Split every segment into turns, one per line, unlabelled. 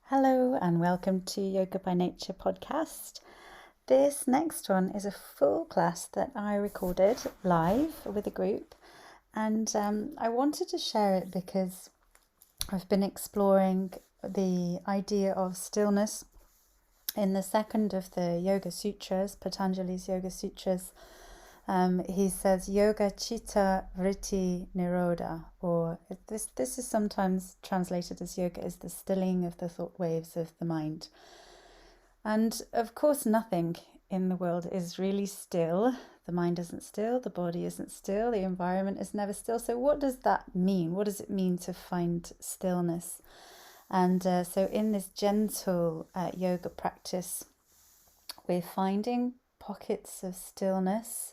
Hello and welcome to Yoga by Nature podcast. This next one is a full class that I recorded live with a group, and I wanted to share it because I've been exploring the idea of stillness in the second of the Yoga Sutras, Patanjali's Yoga Sutras. He says Yoga Chitta Vritti Nirodha, or this is sometimes translated as yoga is the stilling of the thought waves of the mind. And of course, nothing in the world is really still. The mind isn't still, the body isn't still, the environment is never still. So what does that mean? What does it mean to find stillness? And so in this gentle yoga practice, we're finding pockets of stillness,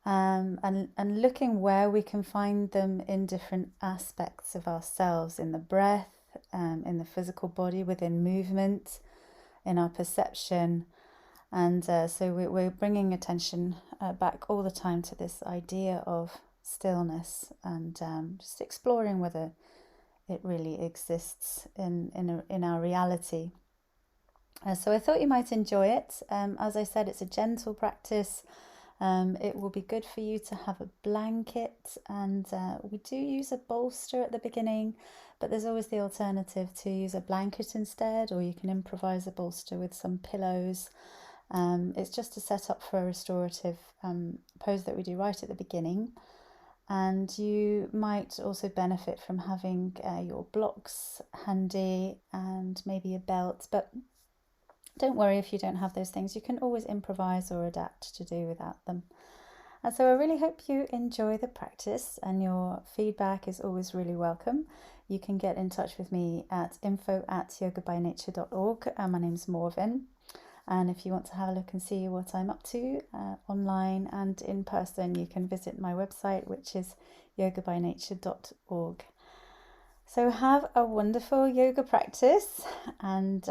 and looking where we can find them in different aspects of ourselves, in the breath, in the physical body, within movement, in our perception. And so we're bringing attention back all the time to this idea of stillness, and just exploring whether it really exists in our reality. So I thought you might enjoy it. As I said, it's a gentle practice. It will be good for you to have a blanket, and we do use a bolster at the beginning, but there's always the alternative to use a blanket instead, or you can improvise a bolster with some pillows. It's just a setup for a restorative pose that we do right at the beginning. And you might also benefit from having your blocks handy and maybe a belt, but don't worry if you don't have those things. You can always improvise or adapt to do without them. And so I really hope you enjoy the practice, and your feedback is always really welcome. You can get in touch with me at info@yogabynature.org. My name's Morvin. And if you want to have a look and see what I'm up to online and in person, you can visit my website, which is yogabynature.org. So have a wonderful yoga practice and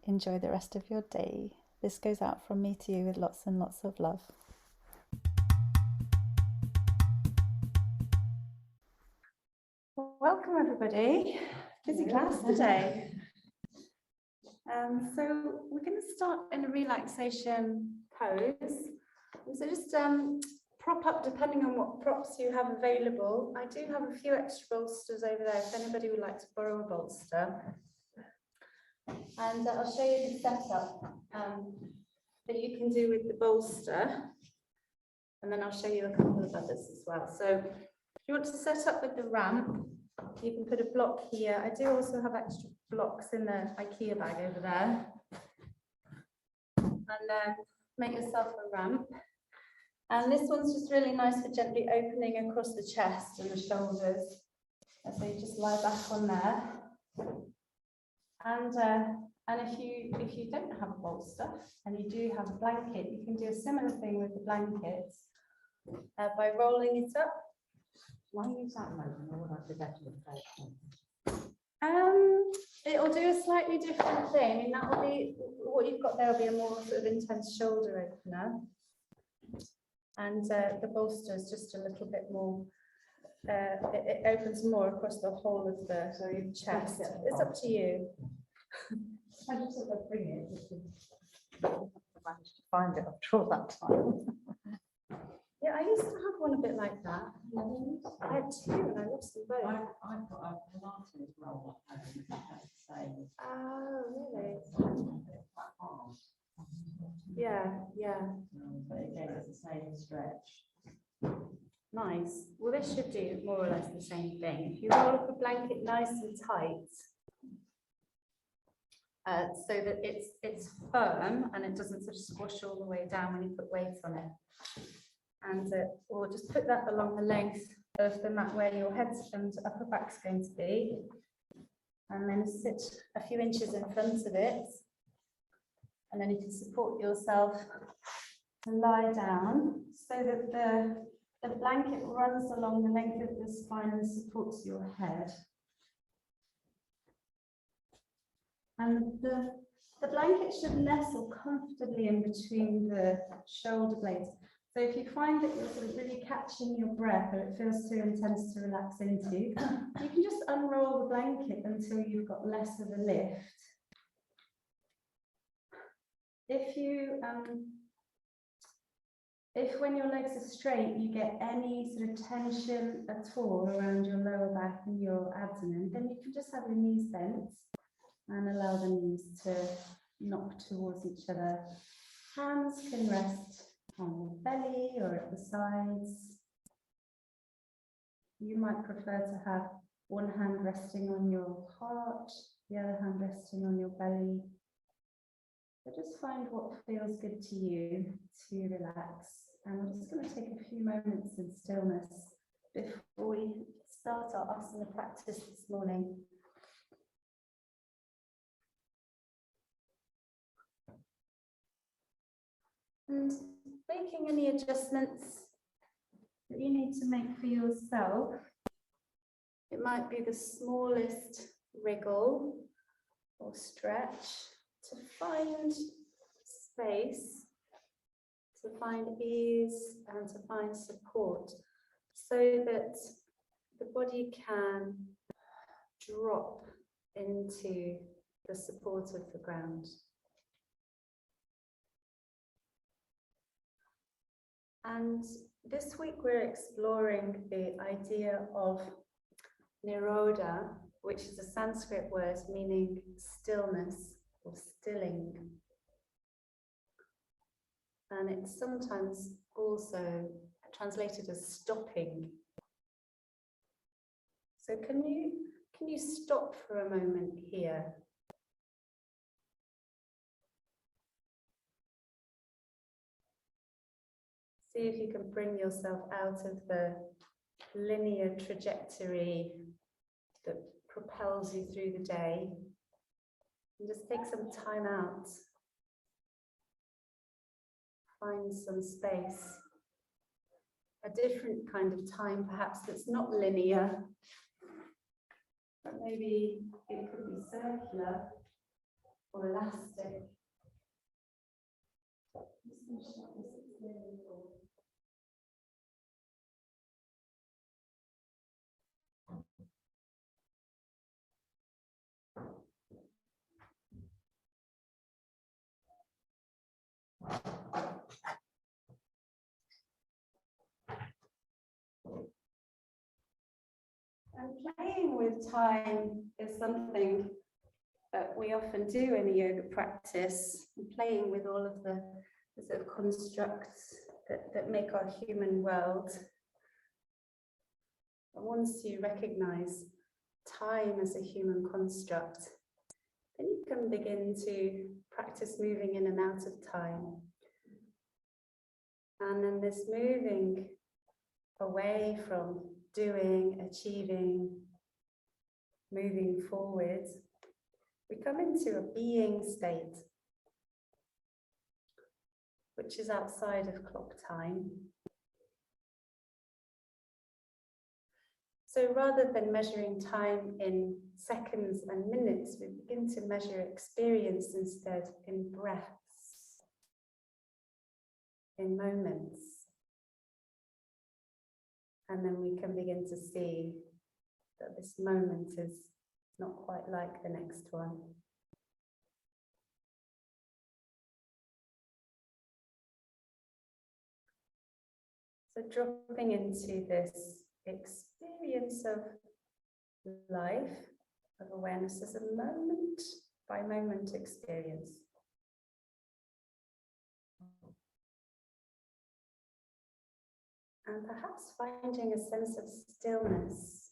enjoy the rest of your day. This goes out from me to you with lots and lots of love. Welcome everybody. Busy class today. So we're going to start in a relaxation pose. So just prop up depending on what props you have available. I do have a few extra bolsters over there if anybody would like to borrow a bolster. And I'll show you the setup that you can do with the bolster. And then I'll show you a couple of others as well. So if you want to set up with the ramp, you can put a block here. I do also have extra blocks in the IKEA bag over there. And make yourself a ramp. And this one's just really nice for gently opening across the chest and the shoulders. And so you just lie back on there. And if you don't have a bolster and you do have a blanket, you can do a similar thing with the blanket by rolling it up.
Why use that motion, or would I be better with both?
It'll do a slightly different thing. I mean, that will be what you've got there will be a more sort of intense shoulder opener. And the bolster is just a little bit more, it opens more across the whole of the chest. It's up to you.
I just thought I'd bring it, just to manage to find it after all that time.
Yeah, I used to have one a bit like that. I had two and I lost them both.
I've got a Pilates roll at home, that's the same.
Oh, really?
Quite hard.
Yeah.
But again, it's the same stretch.
Nice. Well, this should do more or less the same thing. If you roll up a blanket nice and tight, so that it's firm and it doesn't sort of squash all the way down when you put weight on it. And or just put that along the length of the mat where your head and upper back's going to be, and then sit a few inches in front of it, and then you can support yourself to lie down so that the blanket runs along the length of the spine and supports your head. And the blanket should nestle comfortably in between the shoulder blades. So if you find that you're sort of really catching your breath or it feels too intense to relax into, you can just unroll the blanket until you've got less of a lift. if when your legs are straight, you get any sort of tension at all around your lower back and your abdomen, then you can just have your knees bent and allow the knees to knock towards each other. Hands can rest on your belly or at the sides. You might prefer to have one hand resting on your heart, the other hand resting on your belly. But just find what feels good to you to relax. And we're just going to take a few moments in stillness before we start our asana practice this morning. And making any adjustments that you need to make for yourself. It might be the smallest wriggle or stretch to find space, to find ease and to find support so that the body can drop into the support of the ground. And this week we're exploring the idea of Nirodha, which is a Sanskrit word meaning stillness or stilling. And it's sometimes also translated as stopping. So can you stop for a moment here? See if you can bring yourself out of the linear trajectory that propels you through the day. And just take some time out. Find some space. A different kind of time, perhaps, that's not linear. But maybe it could be circular or elastic. And playing with time is something that we often do in a yoga practice, and playing with all of the sort of constructs that make our human world. And once you recognize time as a human construct, then you can begin to practice moving in and out of time. And then this moving away from doing, achieving, moving forward, we come into a being state, which is outside of clock time. So rather than measuring time in seconds and minutes, we begin to measure experience instead in breaths, in moments. And then we can begin to see that this moment is not quite like the next one. So dropping into this experience of life, of awareness as a moment by moment experience. And perhaps finding a sense of stillness.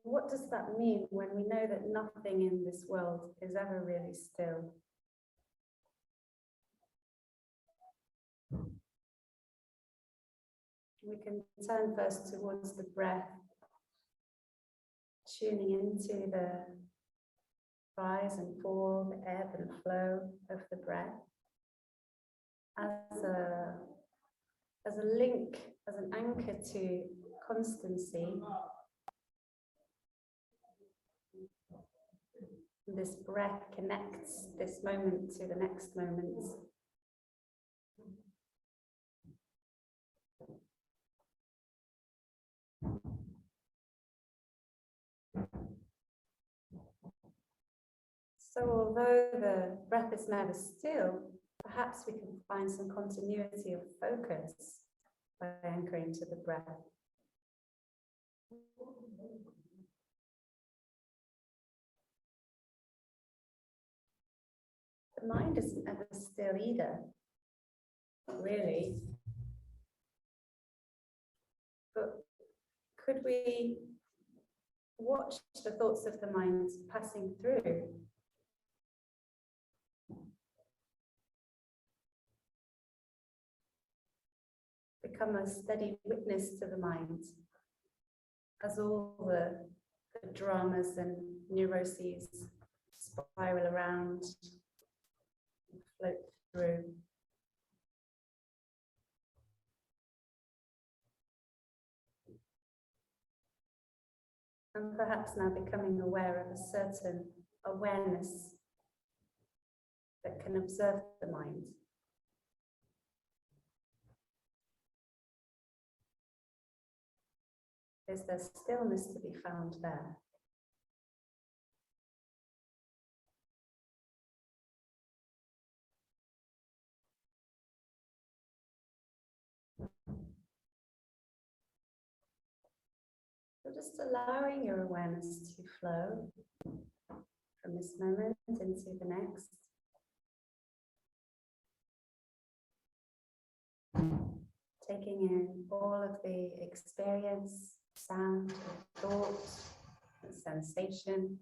What does that mean when we know that nothing in this world is ever really still? We can turn first towards the breath, tuning into the rise and fall, the ebb and flow of the breath as a link, as an anchor to constancy. This breath connects this moment to the next moment. So although the breath is never still, Perhaps we can find some continuity of focus by anchoring to the breath. The mind isn't ever still either, really. But could we watch the thoughts of the mind passing through? Become a steady witness to the mind as all the dramas and neuroses spiral around, float through. And perhaps now becoming aware of a certain awareness that can observe the mind. Is there stillness to be found there? So just allowing your awareness to flow from this moment into the next. Taking in all of the experience, sound, thought, and sensation.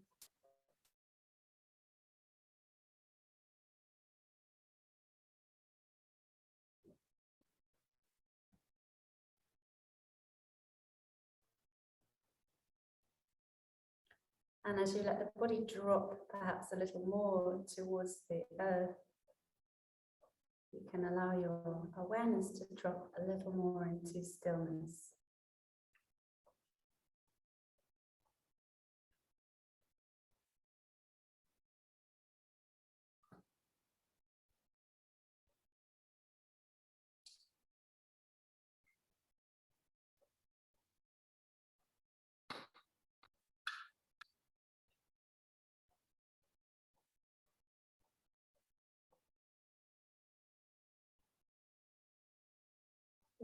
And as you let the body drop perhaps a little more towards the earth, you can allow your awareness to drop a little more into stillness.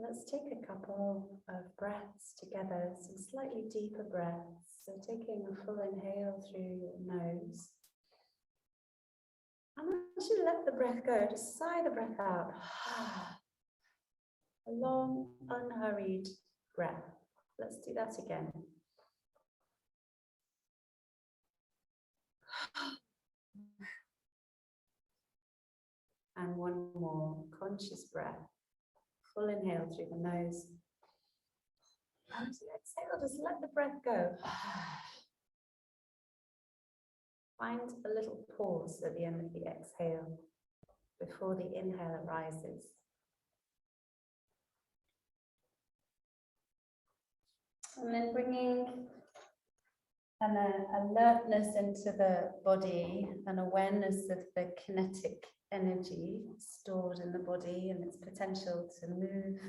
Let's take a couple of breaths together, some slightly deeper breaths. So taking a full inhale through your nose. And once you let the breath go, just sigh the breath out. A long, unhurried breath. Let's do that again. And one more conscious breath. Full inhale through the nose. And as you exhale, just let the breath go. Find a little pause at the end of the exhale before the inhale arises. And then bringing an alertness into the body, an awareness of the kinetic energy stored in the body and its potential to move.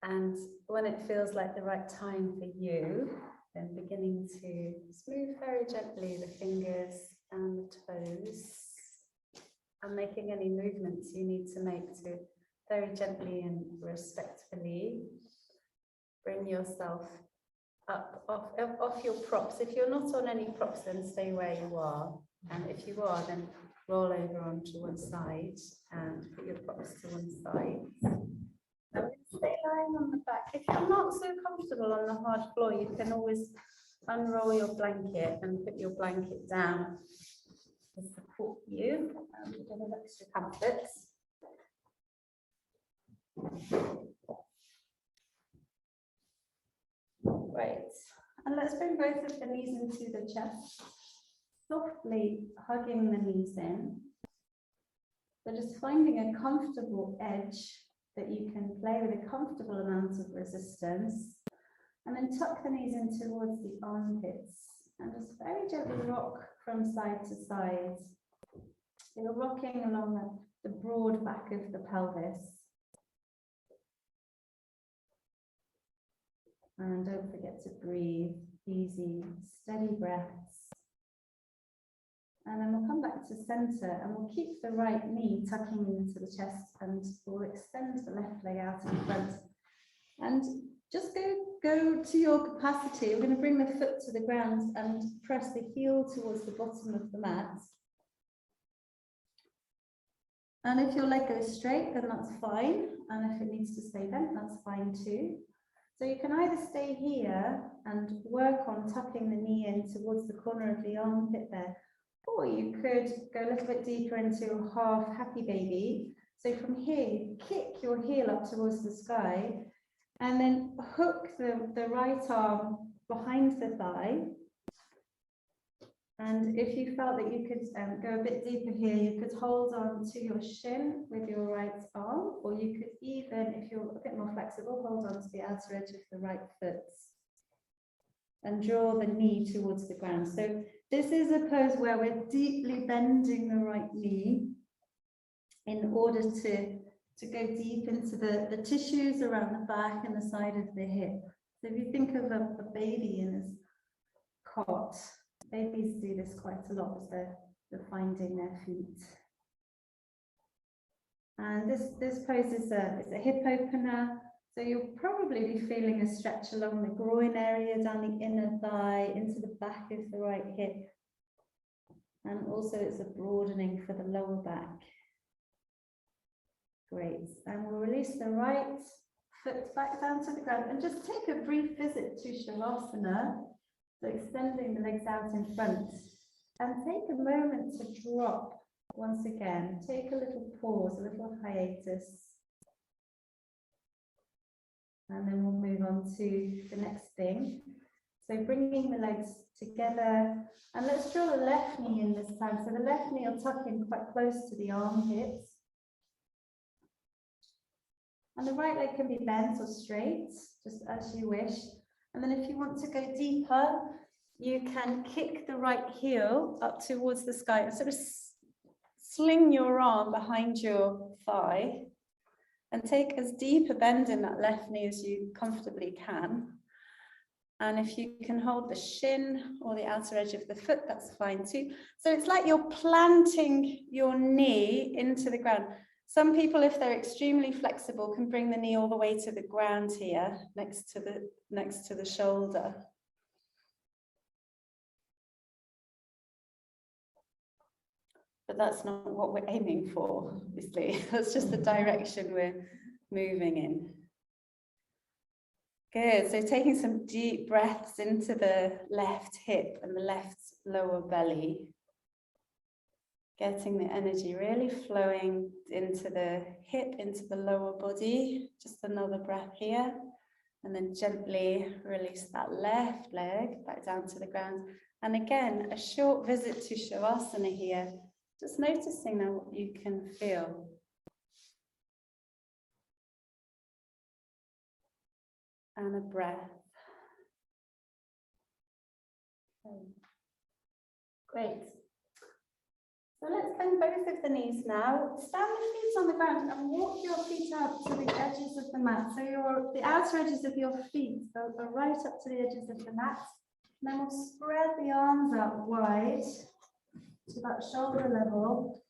And when it feels like the right time for you, then beginning to smooth very gently the fingers and the toes, and making any movements you need to make to very gently and respectfully bring yourself up off your props. If you're not on any props, then stay where you are. And if you are, then roll over onto one side and put your props to one side. And stay lying on the back. If you're not so comfortable on the hard floor, you can always unroll your blanket and put your blanket down to support you with a little extra comfort. Great. And let's bring both of the knees into the chest, softly hugging the knees in. So just finding a comfortable edge that you can play with a comfortable amount of resistance, and then tuck the knees in towards the armpits and just very gently rock from side to side. You're rocking along the broad back of the pelvis. And don't forget to breathe easy, steady breaths. And then we'll come back to center and we'll keep the right knee tucking into the chest and we'll extend the left leg out in front. And just go to your capacity. We're going to bring the foot to the ground and press the heel towards the bottom of the mat. And if your leg goes straight, then that's fine. And if it needs to stay bent, that's fine too. So you can either stay here and work on tucking the knee in towards the corner of the armpit there, or you could go a little bit deeper into a half happy baby. So from here, you kick your heel up towards the sky and then hook the right arm behind the thigh. And if you felt that you could go a bit deeper here, you could hold on to your shin with your right arm, or you could even, if you're a bit more flexible, hold on to the outer edge of the right foot and draw the knee towards the ground. So this is a pose where we're deeply bending the right knee in order to go deep into the tissues around the back and the side of the hip. So if you think of a baby in this cot, babies do this quite a lot as they're finding their feet. And this pose is a hip opener. So you'll probably be feeling a stretch along the groin area, down the inner thigh, into the back of the right hip. And also it's a broadening for the lower back. Great. And we'll release the right foot back down to the ground and just take a brief visit to Shavasana. So extending the legs out in front. And take a moment to drop once again. Take a little pause, a little hiatus. And then we'll move on to the next thing. So bringing the legs together. And let's draw the left knee in this time. So the left knee will tuck in quite close to the armpits. And the right leg can be bent or straight, just as you wish. And then if you want to go deeper, you can kick the right heel up towards the sky and sort of sling your arm behind your thigh and take as deep a bend in that left knee as you comfortably can. And if you can hold the shin or the outer edge of the foot, that's fine too. So it's like you're planting your knee into the ground. Some people, if they're extremely flexible, can bring the knee all the way to the ground here, next to the shoulder. But that's not what we're aiming for, obviously. That's just the direction we're moving in. Good, so taking some deep breaths into the left hip and the left lower belly. Getting the energy really flowing into the hip, into the lower body. Just another breath here. And then gently release that left leg back down to the ground. And again, a short visit to Shavasana here. Just noticing now what you can feel. And a breath. Okay. Great. So let's bend both of the knees now. Stand the feet on the ground and walk your feet out to the edges of the mat. So the outer edges of your feet are right up to the edges of the mat. And then we'll spread the arms out wide to that shoulder level.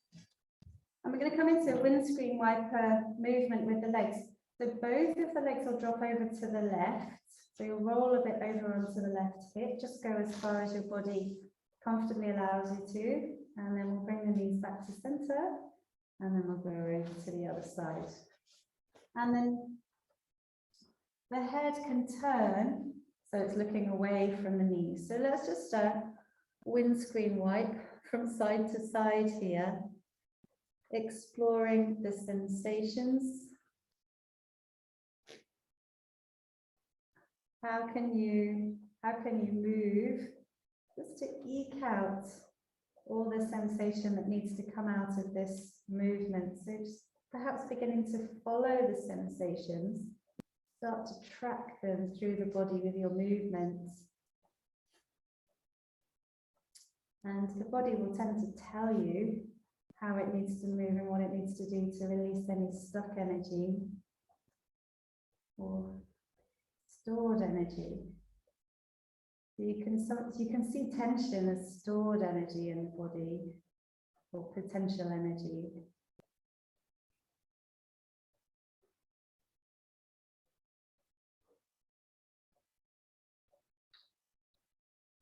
And we're going to come into a windscreen wiper movement with the legs. So both of the legs will drop over to the left. So you'll roll a bit over onto the left hip. Just go as far as your body comfortably allows you to. And then we'll bring the knees back to center. And then we'll go over to the other side. And then the head can turn, so it's looking away from the knees. So let's just windscreen wipe from side to side here, exploring the sensations. How can you move just to eke out all the sensation that needs to come out of this movement? So just perhaps beginning to follow the sensations, start to track them through the body with your movements. And the body will tend to tell you how it needs to move and what it needs to do to release any stuck energy or stored energy.
you can see tension as stored energy in the body, or potential energy.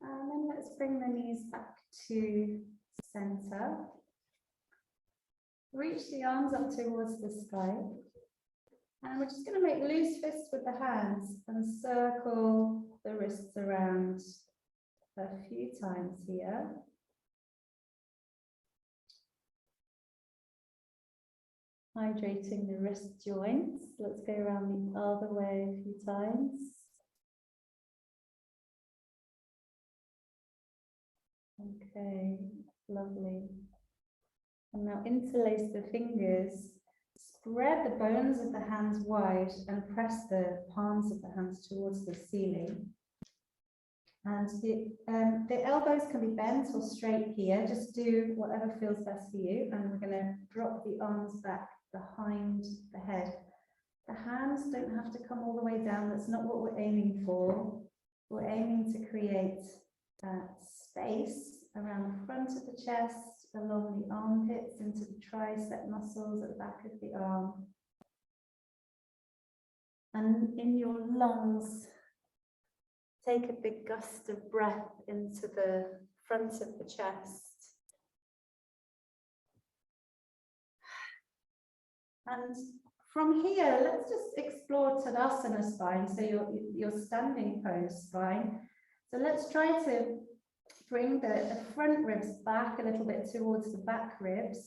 And then let's bring the knees back to center. Reach the arms up towards the sky. And we're just going to make loose fists with the hands and circle the wrists around a few times here. Hydrating the wrist joints. Let's go around the other way a few times. Okay, lovely. And now interlace the fingers. Spread the bones of the hands wide and press the palms of the hands towards the ceiling. And the elbows can be bent or straight here. Just do whatever feels best for you. And we're going to drop the arms back behind the head. The hands don't have to come all the way down. That's not what we're aiming for. We're aiming to create space around the front of the chest, along the armpits, into the tricep muscles at the back of the arm. And in your lungs, take a big gust of breath into the front of the chest. And from here, let's just explore Tadasana Spine, so your standing pose spine. So let's try to bring the front ribs back a little bit towards the back ribs,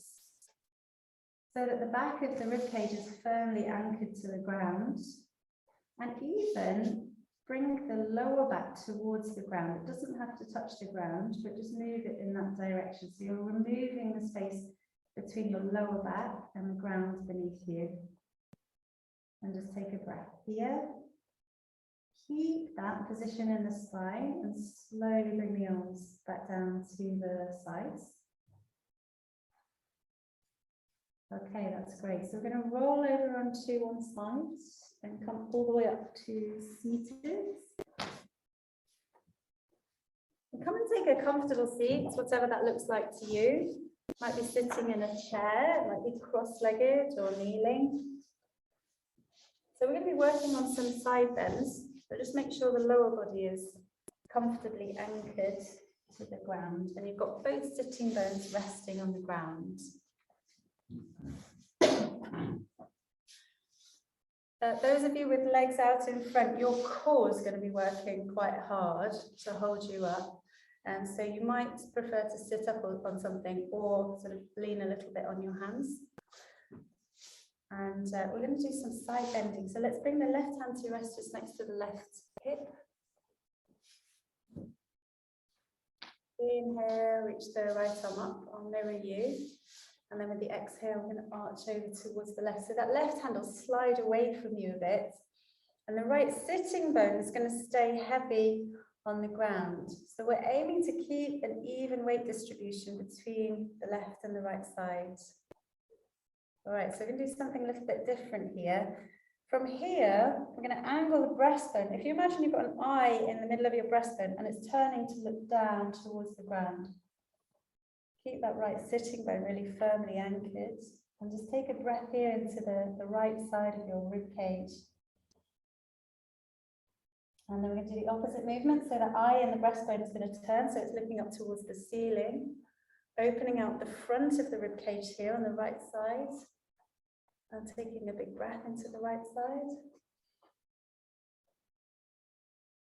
so that the back of the rib cage is firmly anchored to the ground. And even bring the lower back towards the ground. It doesn't have to touch the ground, but just move it in that direction. So you're removing the space between your lower back and the ground beneath you. And just take a breath here. Keep that position in the spine and slowly bring the arms back down to the sides. Okay, that's great. So we're going to roll over onto one side and come all the way up to seated. And come and take a comfortable seat, whatever that looks like to you. Might be sitting in a chair, it might be cross-legged or kneeling. So we're going to be working on some side bends. But just make sure the lower body is comfortably anchored to the ground, and you've got both sitting bones resting on the ground. Those of you with legs out in front, your core is going to be working quite hard to hold you up. And so you might prefer to sit up on something or sort of lean a little bit on your hands. And we're going to do some side bending. So let's bring the left hand to rest just next to the left hip. Inhale, reach the right arm up. I'll mirror you. And then with the exhale, I'm going to arch over towards the left. So that left hand will slide away from you a bit. And the right sitting bone is going to stay heavy on the ground. So we're aiming to keep an even weight distribution between the left and the right side. All right, so we're going to do something a little bit different here. From here, we're going to angle the breastbone. If you imagine you've got an eye in the middle of your breastbone and it's turning to look down towards the ground. Keep that right sitting bone really firmly anchored. And just take a breath here into the right side of your rib cage. And then we're going to do the opposite movement. So the eye in the breastbone is going to turn, so it's looking up towards the ceiling. Opening out the front of the rib cage here on the right side. And taking a big breath into the right side.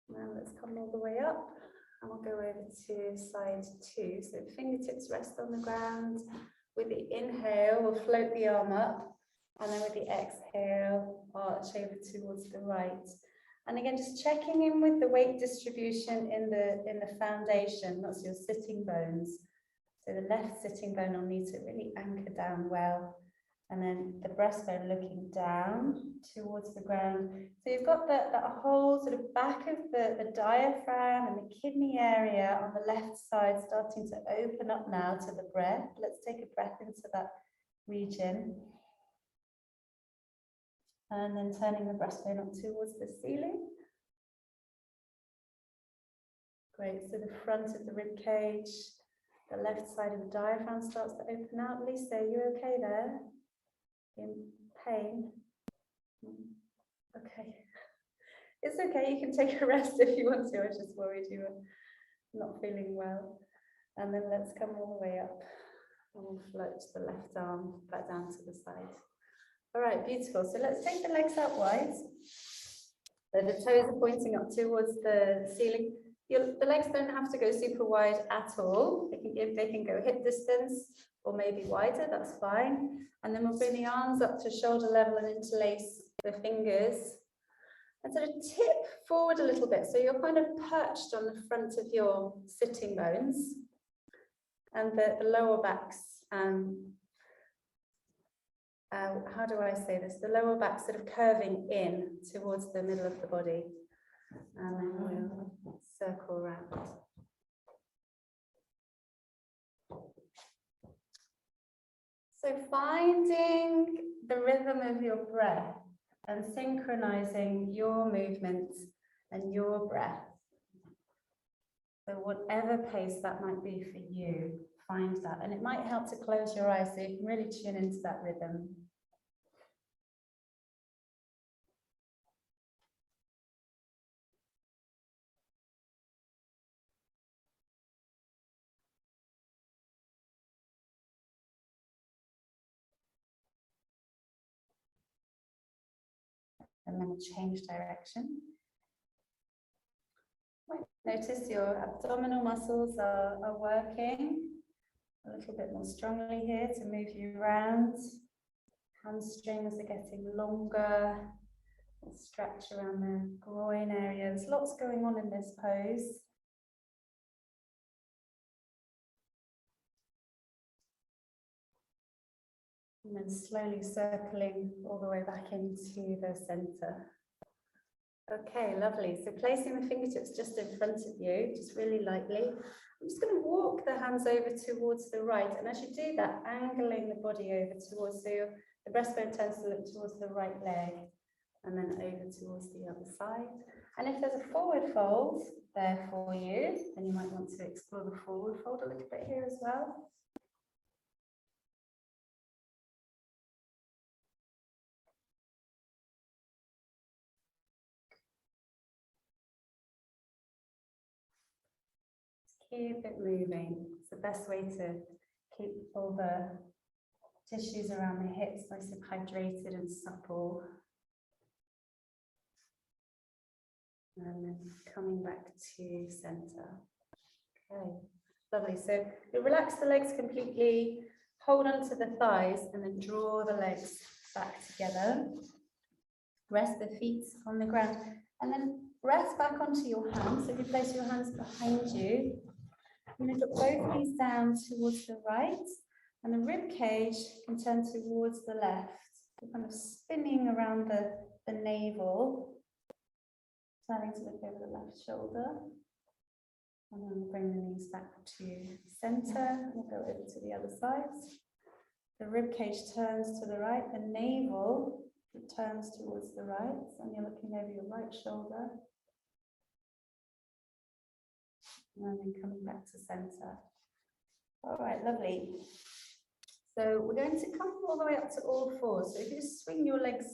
Now let's come all the way up. And we'll go over to side 2. So fingertips rest on the ground. With the inhale, we'll float the arm up. And then with the exhale, arch over towards the right. And again, just checking in with the weight distribution in the foundation, that's your sitting bones. So the left sitting bone will need to really anchor down well. And then the breastbone looking down towards the ground. So you've got that whole sort of back of the diaphragm and the kidney area on the left side starting to open up now to the breath. Let's take a breath into that region. And then turning the breastbone up towards the ceiling. Great, so the front of the rib cage, the left side of the diaphragm starts to open out. Lisa, are you okay there? In pain? Okay. It's okay, you can take a rest if you want to. I just worried you were not feeling well. And then let's come all the way up. And we'll float the left arm back down to the side. All right, beautiful. So let's take the legs out wide. So the toes are pointing up towards the ceiling. The legs don't have to go super wide at all. They can go hip distance or maybe wider, that's fine. And then we'll bring the arms up to shoulder level and interlace the fingers. And sort of tip forward a little bit. So you're kind of perched on the front of your sitting bones. And the lower backs, how do I say this? The lower back sort of curving in towards the middle of the body. And then we'll circle around. So finding the rhythm of your breath and synchronizing your movements and your breath. So whatever pace that might be for you, find that. And it might help to close your eyes so you can really tune into that rhythm. And then we'll change direction. Notice your abdominal muscles are working a little bit more strongly here to move you around. Hamstrings are getting longer. We'll stretch around the groin area. There's lots going on in this pose. And then slowly circling all the way back into the center. Okay, lovely. So placing the fingertips just in front of you, just really lightly. I'm just going to walk the hands over towards the right. And as you do that, angling the body over towards, so the breastbone tends to look towards the right leg. And then over towards the other side. And if there's a forward fold there for you, then you might want to explore the forward fold a little bit here as well. Keep it moving. It's the best way to keep all the tissues around the hips nice and hydrated and supple. And then coming back to center. Okay, lovely. So you relax the legs completely, hold onto the thighs, and then draw the legs back together. Rest the feet on the ground, and then rest back onto your hands. So if you place your hands behind you, you're going to drop both knees down towards the right, and the rib cage can turn towards the left. You're kind of spinning around the navel, turning to look over the left shoulder. And then we'll bring the knees back to center. We'll go over to the other side. The rib cage turns to the right, the navel turns towards the right, and you're looking over your right shoulder. And then coming back to center. All right, lovely. So we're going to come all the way up to all fours. So if you just swing your legs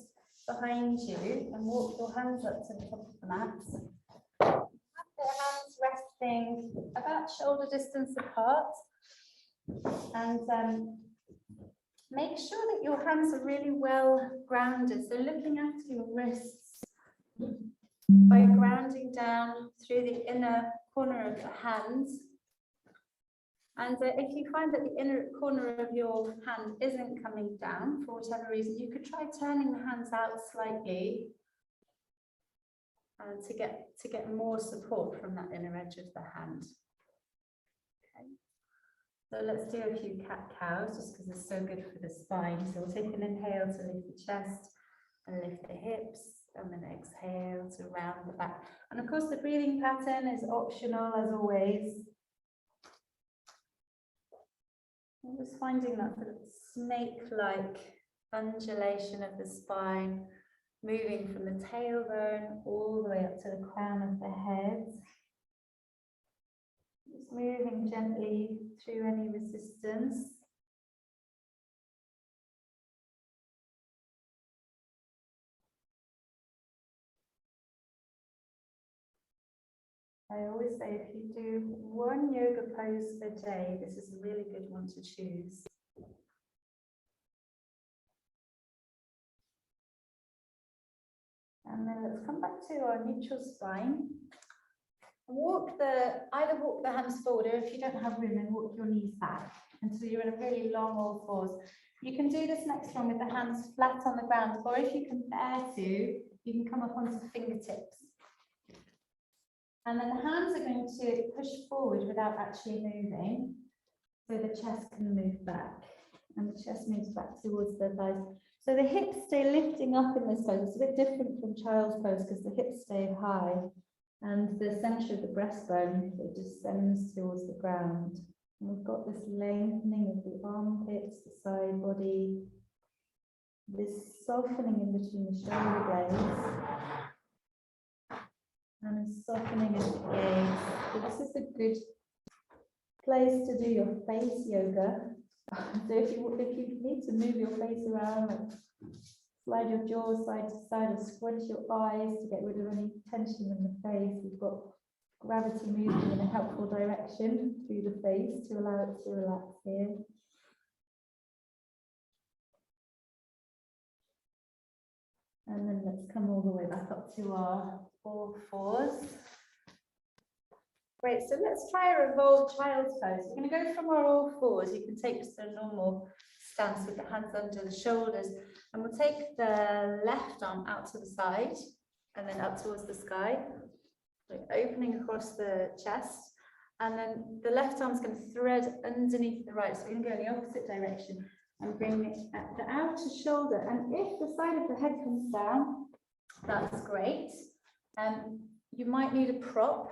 behind you and walk your hands up to the top of the mat. Have your hands resting about shoulder distance apart. And make sure that your hands are really well grounded. So looking after your wrists by grounding down through the inner corner of the hands. And if you find that the inner corner of your hand isn't coming down for whatever reason, you could try turning the hands out slightly to get more support from that inner edge of the hand. Okay. So let's do a few cat-cows just because it's so good for the spine. So we'll take an inhale to lift the chest and lift the hips, and then exhale to round the back. And of course, the breathing pattern is optional as always. I'm just finding that sort of snake-like undulation of the spine, moving from the tailbone all the way up to the crown of the head. moving gently through any resistance. I always say if you do one yoga pose a day, this is a really good one to choose. And then let's come back to our neutral spine. Either walk the hands forward, or if you don't have room, then walk your knees back until you're in a really long all fours. You can do this next one with the hands flat on the ground, or if you can bear to, you can come up onto fingertips. And then the hands are going to push forward without actually moving, so the chest can move back, and the chest moves back towards the thighs. So the hips stay lifting up in this pose. It's a bit different from child's pose because the hips stay high, and the center of the breastbone, it descends towards the ground. And we've got this lengthening of the armpits, the side body, this softening in between the shoulder blades, and a softening of the gaze. So this is a good place to do your face yoga. So if you need to move your face around, like slide your jaw side to side or squint your eyes to get rid of any tension in the face, you've got gravity moving in a helpful direction through the face to allow it to relax here. And then let's come all the way back up to our all fours. Great, so let's try a revolved child's pose. We're going to go from our all fours. You can take just a normal stance with the hands under the shoulders, and we'll take the left arm out to the side and then up towards the sky, like opening across the chest, and then the left arm is going to thread underneath the right, so we're going to go in the opposite direction and bring it at the outer shoulder. And if the side of the head comes down, that's great. You might need a prop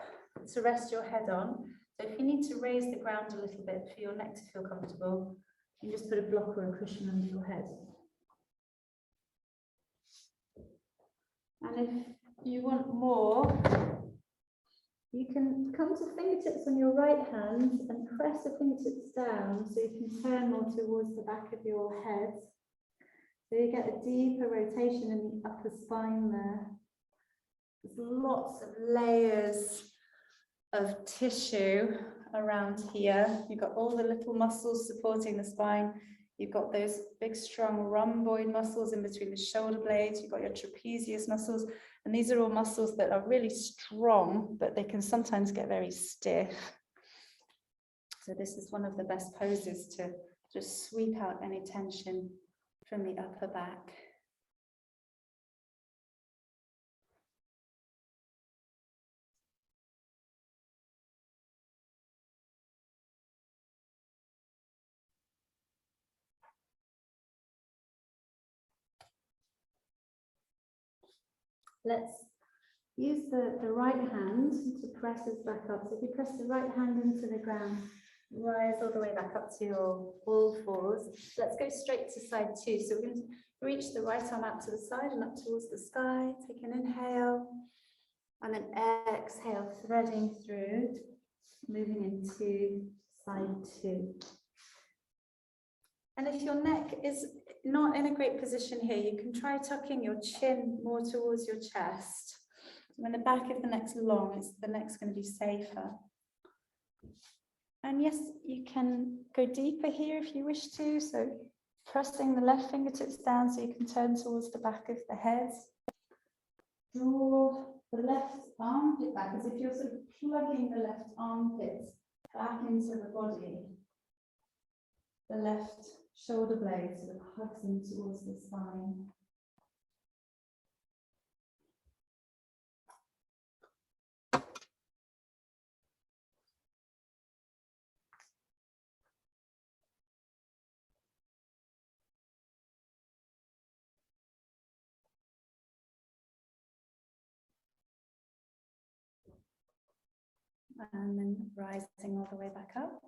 to rest your head on. So if you need to raise the ground a little bit for your neck to feel comfortable, you can just put a block or a cushion under your head. And if you want more, you can come to fingertips on your right hand and press the fingertips down so you can turn more towards the back of your head. So you get a deeper rotation in the upper spine there. There's lots of layers of tissue around here. You've got all the little muscles supporting the spine. You've got those big, strong rhomboid muscles in between the shoulder blades. You've got your trapezius muscles. And these are all muscles that are really strong, but they can sometimes get very stiff. So this is one of the best poses to just sweep out any tension from the upper back. Let's use the right hand to press us back up. So if you press the right hand into the ground, rise all the way back up to your all fours. Let's go straight to side two. So we're going to reach the right arm out to the side and up towards the sky. Take an inhale and then exhale, threading through, moving into side two. And if your neck is not in a great position here, you can try tucking your chin more towards your chest. When the back of the neck's long, the neck's going to be safer. And yes, you can go deeper here if you wish to. So pressing the left fingertips down so you can turn towards the back of the head. Draw the left armpit back as if you're sort of plugging the left armpit back into the body. The left shoulder blade sort of hugs in towards the spine. And then rising all the way back up.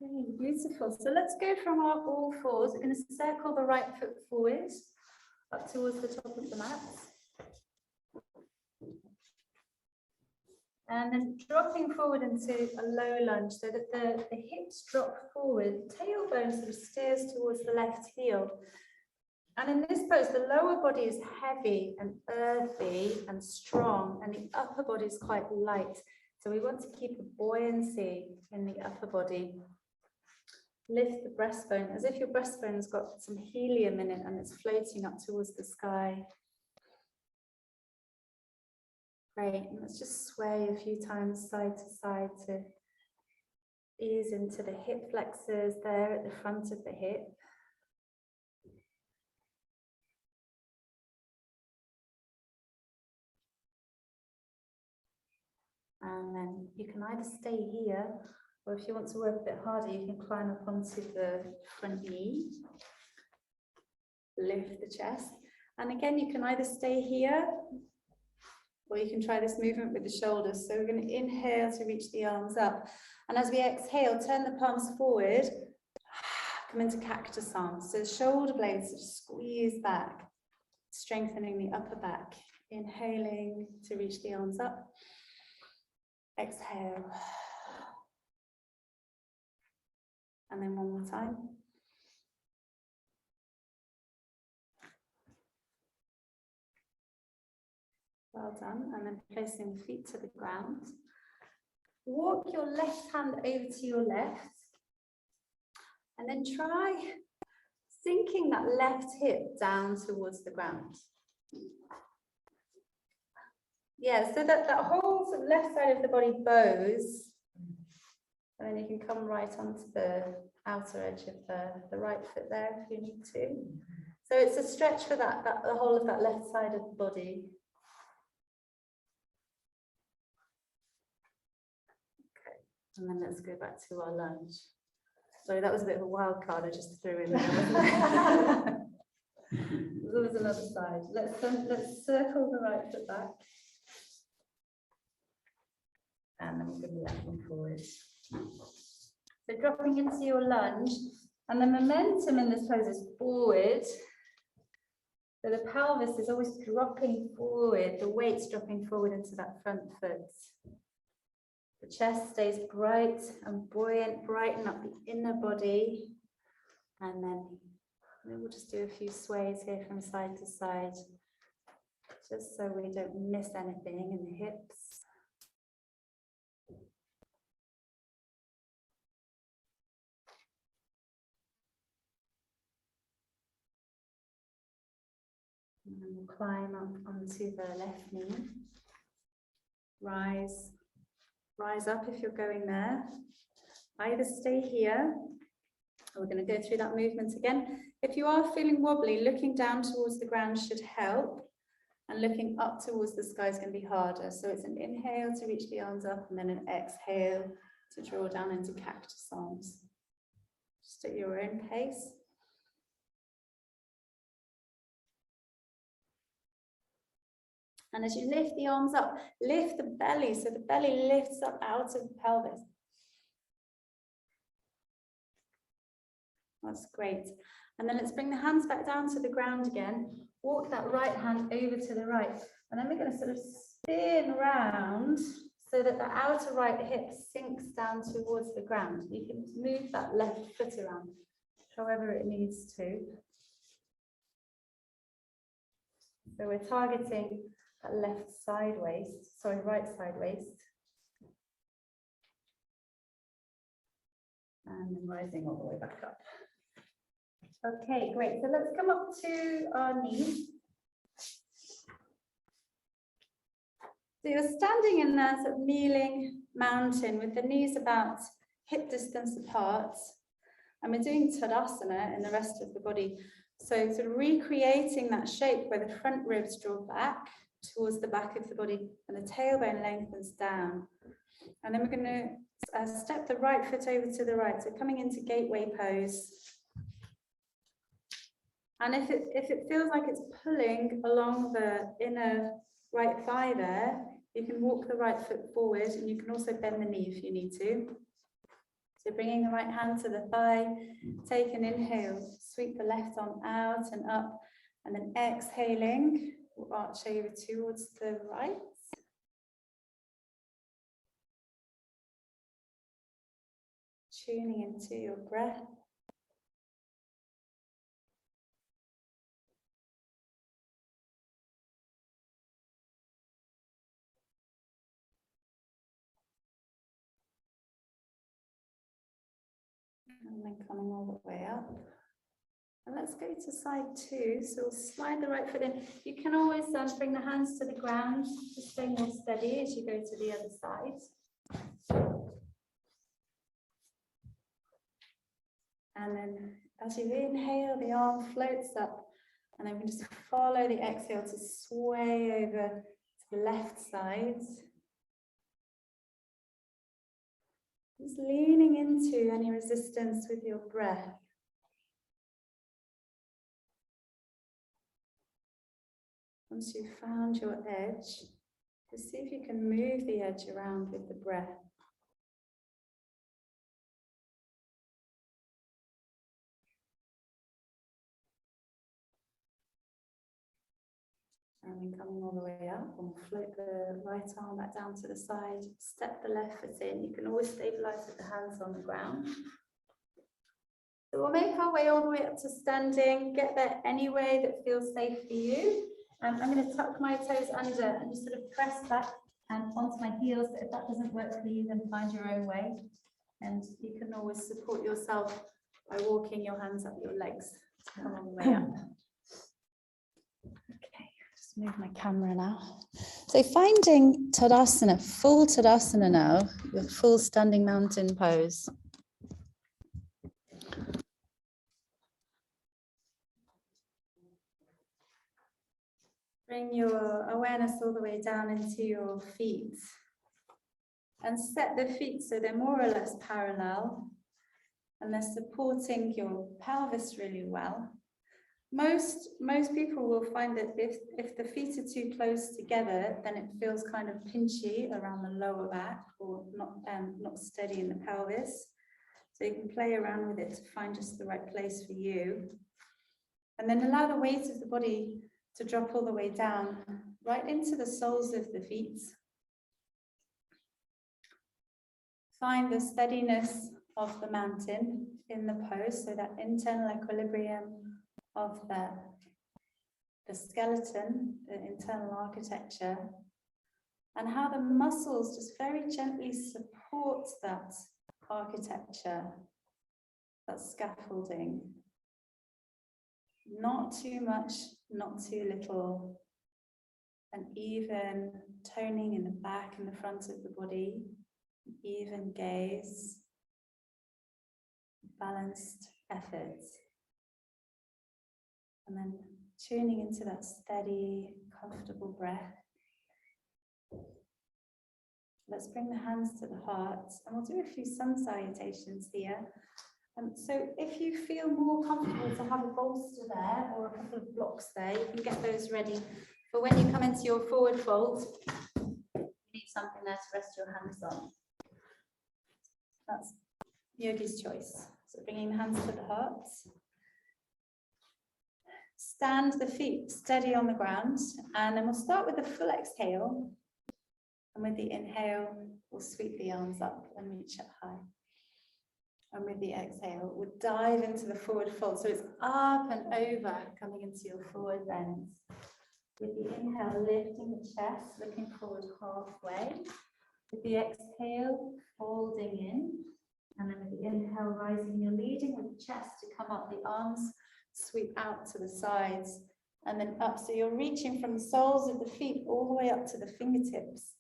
Okay, beautiful. So let's go from our all fours. We're going to circle the right foot forward up towards the top of the mat. And then dropping forward into a low lunge so that the hips drop forward, tailbone sort of steers towards the left heel. And in this pose, the lower body is heavy and earthy and strong, and the upper body is quite light. So we want to keep a buoyancy in the upper body. Lift the breastbone as if your breastbone's got some helium in it and it's floating up towards the sky. Great, and let's just sway a few times side to side to ease into the hip flexors there at the front of the hip. And then you can either stay here, or if you want to work a bit harder, you can climb up onto the front knee. Lift the chest. And again, you can either stay here, or you can try this movement with the shoulders. So we're going to inhale to reach the arms up. And as we exhale, turn the palms forward, come into cactus arms. So shoulder blades squeeze back, strengthening the upper back. Inhaling to reach the arms up. Exhale. And then one more time. Well done. And then placing the feet to the ground. Walk your left hand over to your left. And then try sinking that left hip down towards the ground. Yeah, so that whole sort of left side of the body bows. And then you can come right onto the outer edge of the right foot there if you need to. So it's a stretch for the whole of that left side of the body. Okay, and then let's go back to our lunge. Sorry, that was a bit of a wild card I just threw in there. There was another side. Let's circle the right foot back. And then we're going to left one forward. So dropping into your lunge, and the momentum in this pose is forward. So the pelvis is always dropping forward, the weight's dropping forward into that front foot. The chest stays bright and buoyant, brighten up the inner body. And then we'll just do a few sways here from side to side, just so we don't miss anything in the hips. And then we'll climb up onto the left knee. Rise up if you're going there. Either stay here, or we're going to go through that movement again. If you are feeling wobbly, looking down towards the ground should help, and looking up towards the sky is going to be harder. So it's an inhale to reach the arms up, and then an exhale to draw down into cactus arms. Just at your own pace. And as you lift the arms up, lift the belly, so the belly lifts up out of the pelvis. That's great. And then let's bring the hands back down to the ground again. Walk that right hand over to the right. And then we're going to sort of spin round so that the outer right hip sinks down towards the ground. You can move that left foot around however it needs to. So we're targeting that right side waist. And then rising all the way back up. Okay, great. So let's come up to our knees. So you're standing in that sort of kneeling mountain with the knees about hip distance apart. And we're doing Tadasana in the rest of the body. So sort of recreating that shape where the front ribs draw back towards the back of the body and the tailbone lengthens down. And then we're going to step the right foot over to the right. So coming into gateway pose. And if it feels like it's pulling along the inner right thigh there, you can walk the right foot forward, and you can also bend the knee if you need to. So bringing the right hand to the thigh, take an inhale, sweep the left arm out and up, and then exhaling, we'll arch over towards the right. tuning into your breath. And then coming all the way up. And let's go to side 2. So we'll slide the right foot in. You can always bring the hands to the ground to stay more steady as you go to the other side. And then as you inhale, the arm floats up. And then we just follow the exhale to sway over to the left side. Just leaning into any resistance with your breath. Once you've found your edge, just see if you can move the edge around with the breath. And then coming all the way up, we'll float the right arm back down to the side, step the left foot in. You can always stabilize with the hands on the ground. So we'll make our way all the way up to standing, get there any way that feels safe for you. I'm going to tuck my toes under and just sort of press back and onto my heels. But if that doesn't work for you, then find your own way. And you can always support yourself by walking your hands up your legs to come all the way up. Okay, just move my camera now. So finding Tadasana, full Tadasana now, with full standing mountain pose. Bring your awareness all the way down into your feet and set the feet so they're more or less parallel and they're supporting your pelvis really well. Most people will find that if the feet are too close together, then it feels kind of pinchy around the lower back or not steady in the pelvis. So you can play around with it to find just the right place for you. And then allow the weight of the body to drop all the way down, right into the soles of the feet. Find the steadiness of the mountain in the pose, so that internal equilibrium of the skeleton, the internal architecture, and how the muscles just very gently support that architecture, that scaffolding. Not too much, not too little. An even toning in the back and the front of the body, even gaze, balanced effort. And then tuning into that steady, comfortable breath. Let's bring the hands to the heart and we'll do a few sun salutations here. So if you feel more comfortable to have a bolster there or a couple of blocks there, you can get those ready for when you come into your forward fold. You need something there to rest your hands on. That's yogi's choice. So bringing the hands to the heart. Stand the feet steady on the ground, and then we'll start with a full exhale. And with the inhale, we'll sweep the arms up and reach up high. And with the exhale, we'll dive into the forward fold. So it's up and over, coming into your forward bend. With the inhale, lifting the chest, looking forward halfway. With the exhale, folding in. And then with the inhale, rising, you're leading with the chest to come up, the arms sweep out to the sides and then up. So you're reaching from the soles of the feet all the way up to the fingertips.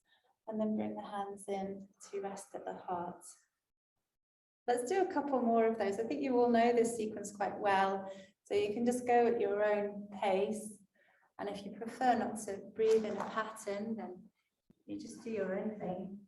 And then bring the hands in to rest at the heart. Let's do a couple more of those. I think you all know this sequence quite well. So you can just go at your own pace. And if you prefer not to breathe in a pattern, then you just do your own thing.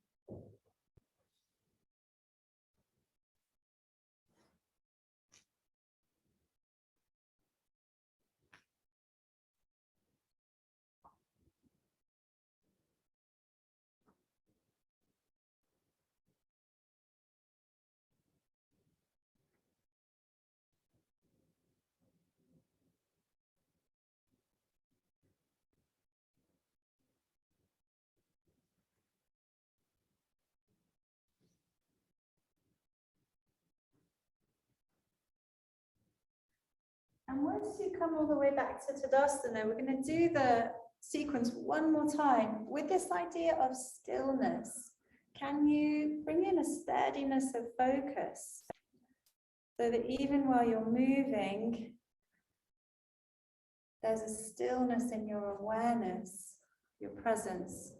And once you come all the way back to Tadasana, we're going to do the sequence one more time with this idea of stillness. Can you bring in a steadiness of focus so that even while you're moving, there's a stillness in your awareness, your presence.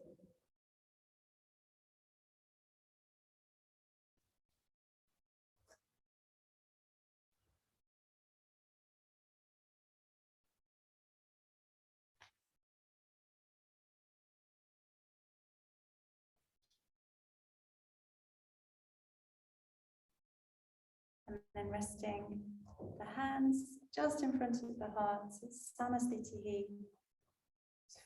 And then resting the hands just in front of the heart, Samasthiti.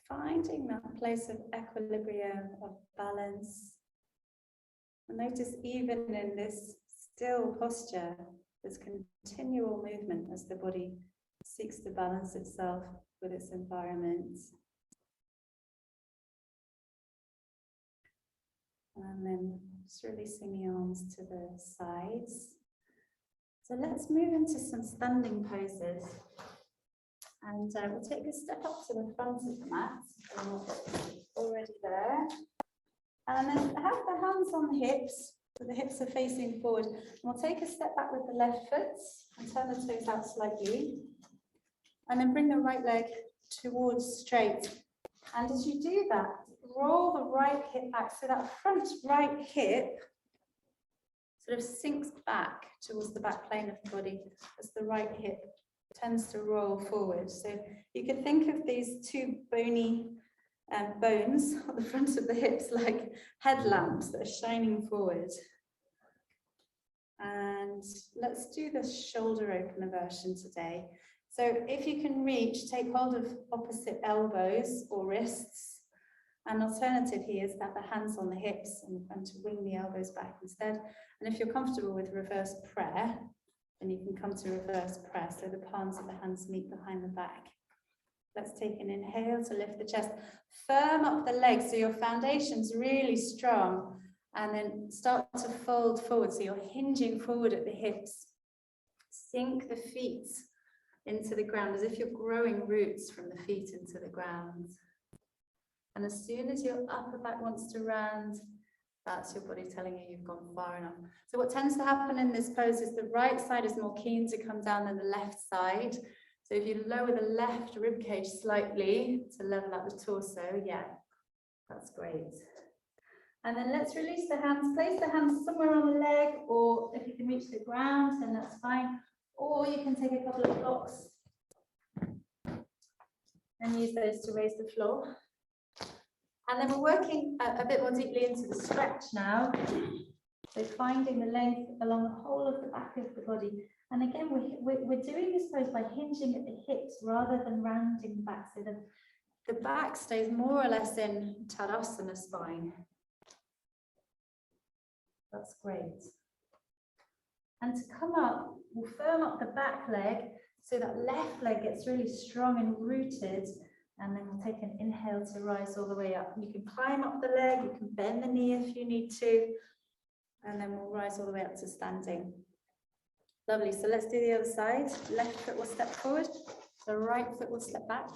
Finding that place of equilibrium, of balance. And notice even in this still posture, there's continual movement as the body seeks to balance itself with its environment. And then just releasing the arms to the sides. So let's move into some standing poses. And we'll take a step up to the front of the mat. Already there. And then have the hands on the hips, so the hips are facing forward. And we'll take a step back with the left foot and turn the toes out slightly. And then bring the right leg towards straight. And as you do that, roll the right hip back. So that front right hip sort of sinks back towards the back plane of the body as the right hip tends to roll forward. So you can think of these two bony bones on the front of the hips like headlamps that are shining forward. And let's do the shoulder opener version today. So if you can reach, take hold of opposite elbows or wrists. An alternative here is to have the hands on the hips and to wing the elbows back instead. And if you're comfortable with reverse prayer, then you can come to reverse prayer. So the palms of the hands meet behind the back. Let's take an inhale to lift the chest. Firm up the legs so your foundation's really strong. And then start to fold forward. So you're hinging forward at the hips. Sink the feet into the ground as if you're growing roots from the feet into the ground. And as soon as your upper back wants to round, that's your body telling you you've gone far enough. So what tends to happen in this pose is the right side is more keen to come down than the left side. So if you lower the left rib cage slightly to level out the torso, yeah, that's great. And then let's release the hands. Place the hands somewhere on the leg, or if you can reach the ground, then that's fine. Or you can take a couple of blocks and use those to raise the floor. And then we're working a bit more deeply into the stretch now. So finding the length along the whole of the back of the body. And again, we're doing this pose by hinging at the hips rather than rounding the back. So the back stays more or less in Tadasana Spine. That's great. And to come up, we'll firm up the back leg so that left leg gets really strong and rooted. And then we'll take an inhale to rise all the way up. You can climb up the leg, you can bend the knee if you need to. And then we'll rise all the way up to standing. Lovely, so let's do the other side. Left foot will step forward, the right foot will step back.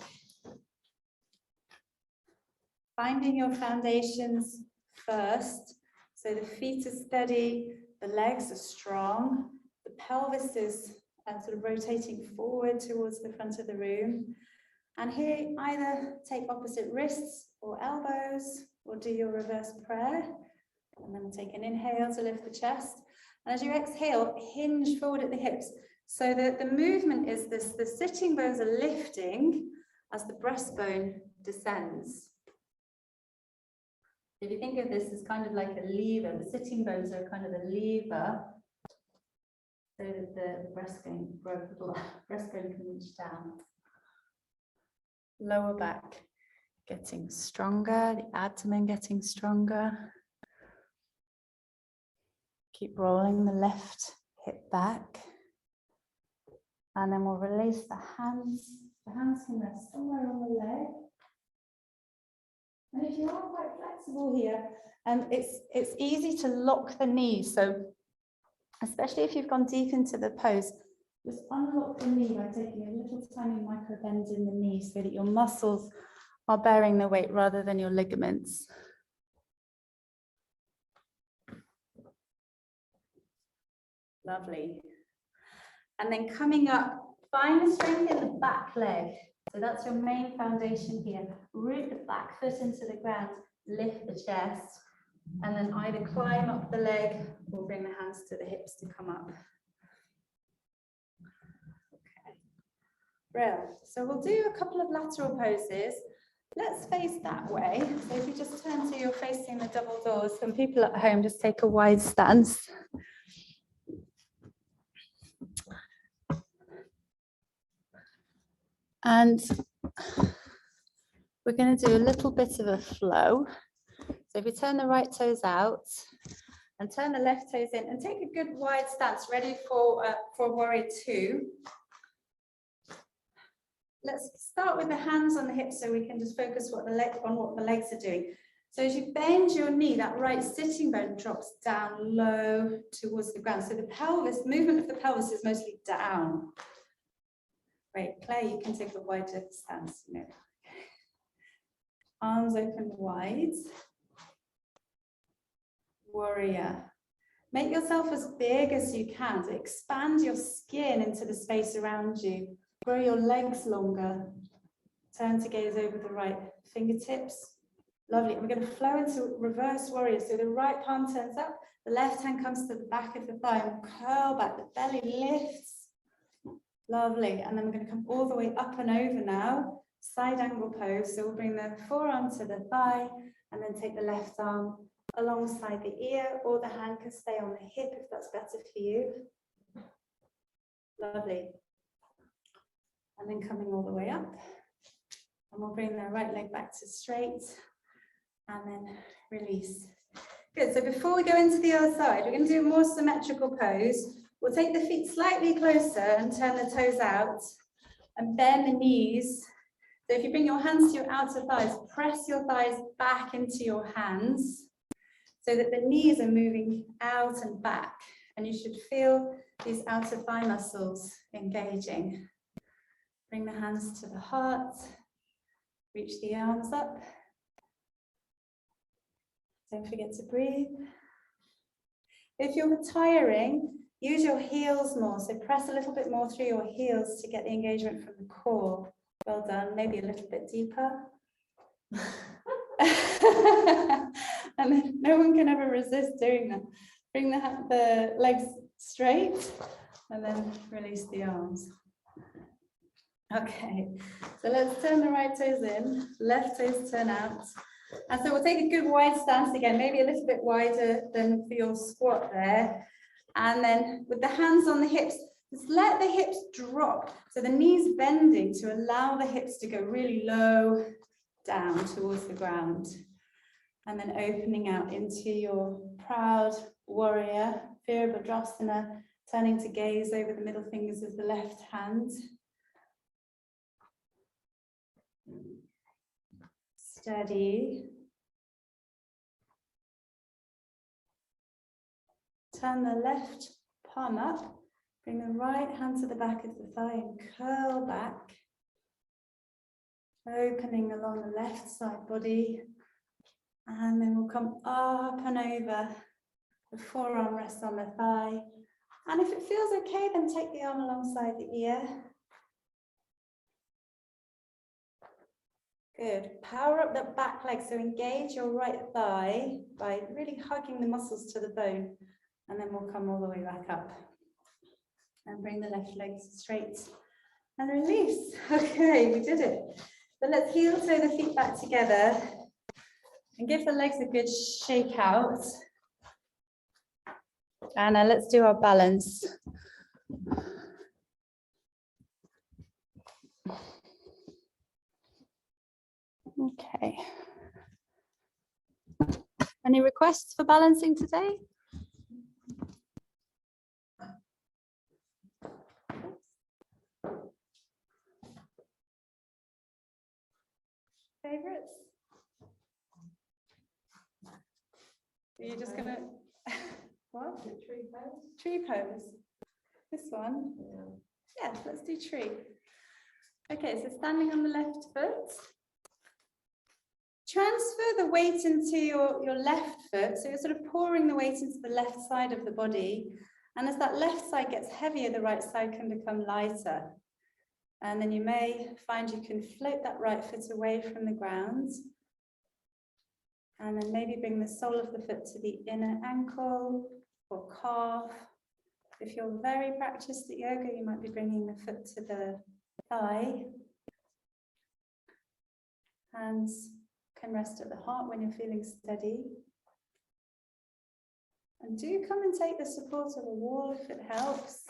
Finding your foundations first. So the feet are steady, the legs are strong, the pelvis is sort of rotating forward towards the front of the room. And here, either take opposite wrists or elbows, or do your reverse prayer. And then we'll take an inhale to lift the chest. And as you exhale, hinge forward at the hips. So the movement is this, the sitting bones are lifting as the breastbone descends. If you think of this as kind of like a lever, the sitting bones are kind of a lever, so that the breastbone can reach down. Lower back getting stronger, the abdomen getting stronger. Keep rolling the left hip back. And then we'll release the hands. The hands can rest somewhere on the leg. And if you are quite flexible here, it's easy to lock the knees. So especially if you've gone deep into the pose, Just unlock the knee by taking a little tiny micro bend in the knee so that your muscles are bearing the weight rather than your ligaments. Lovely. And then coming up, find the strength in the back leg. So that's your main foundation here. Root the back foot into the ground, lift the chest, and then either climb up the leg or bring the hands to the hips to come up. Okay. Brilliant. So we'll do a couple of lateral poses. Let's face that way. So if you just turn so you're facing the double doors, and people at home just take a wide stance. And we're going to do a little bit of a flow. So if you turn the right toes out and turn the left toes in and take a good wide stance, ready for warrior two. Let's start with the hands on the hips so we can just focus on what the legs are doing. So as you bend your knee, that right sitting bone drops down low towards the ground. So the pelvis, movement of the pelvis is mostly down. Great, Claire, you can take a wider stance. No. Arms open wide. Warrior. Make yourself as big as you can to expand your skin into the space around you. Grow your legs longer. Turn to gaze over the right fingertips. Lovely. And we're going to flow into reverse warrior. So the right palm turns up, the left hand comes to the back of the thigh and curl back. The belly lifts. Lovely. And then we're going to come all the way up and over now. Side angle pose. So we'll bring the forearm to the thigh and then take the left arm alongside the ear, or the hand can stay on the hip if that's better for you. Lovely. And then coming all the way up. And we'll bring the right leg back to straight and then release. Good. So before we go into the other side, we're going to do a more symmetrical pose. We'll take the feet slightly closer and turn the toes out and bend the knees. So if you bring your hands to your outer thighs, press your thighs back into your hands so that the knees are moving out and back. And you should feel these outer thigh muscles engaging. Bring the hands to the heart. Reach the arms up. Don't forget to breathe. If you're retiring, use your heels more. So press a little bit more through your heels to get the engagement from the core. Well done. Maybe a little bit deeper. And then no one can ever resist doing that. Bring the legs straight and then release the arms. Okay, so let's turn the right toes in, left toes turn out. And so we'll take a good wide stance again, maybe a little bit wider than for your squat there. And then with the hands on the hips, just let the hips drop. So the knees bending to allow the hips to go really low down towards the ground. And then opening out into your proud warrior, Virabhadrasana, turning to gaze over the middle fingers of the left hand. Steady. Turn the left palm up. Bring the right hand to the back of the thigh and curl back. Opening along the left side body. And then we'll come up and over. The forearm rests on the thigh. And if it feels okay, then take the arm alongside the ear. Good. Power up the back leg. So engage your right thigh by really hugging the muscles to the bone. And then we'll come all the way back up. And bring the left leg straight. And release. Okay, we did it. So let's heel toe the feet back together. And give the legs a good shake out. And let's do our balance. Okay. Any requests for balancing today? Favorites? Are you just gonna what? Tree pose. Tree pose. This one. Yeah.
Yeah, let's do tree. Okay, so standing on the left foot. Transfer the weight into your left foot. So you're sort of pouring the weight into the left side of the body. And as that left side gets heavier, the right side can become lighter. And then you may find you can float that right foot away from the ground. And then maybe bring the sole of the foot to the inner ankle or calf. If you're very practiced at yoga, you might be bringing the foot to the thigh. Hands can rest at the heart when you're feeling steady. And do come and take the support of a wall if it helps.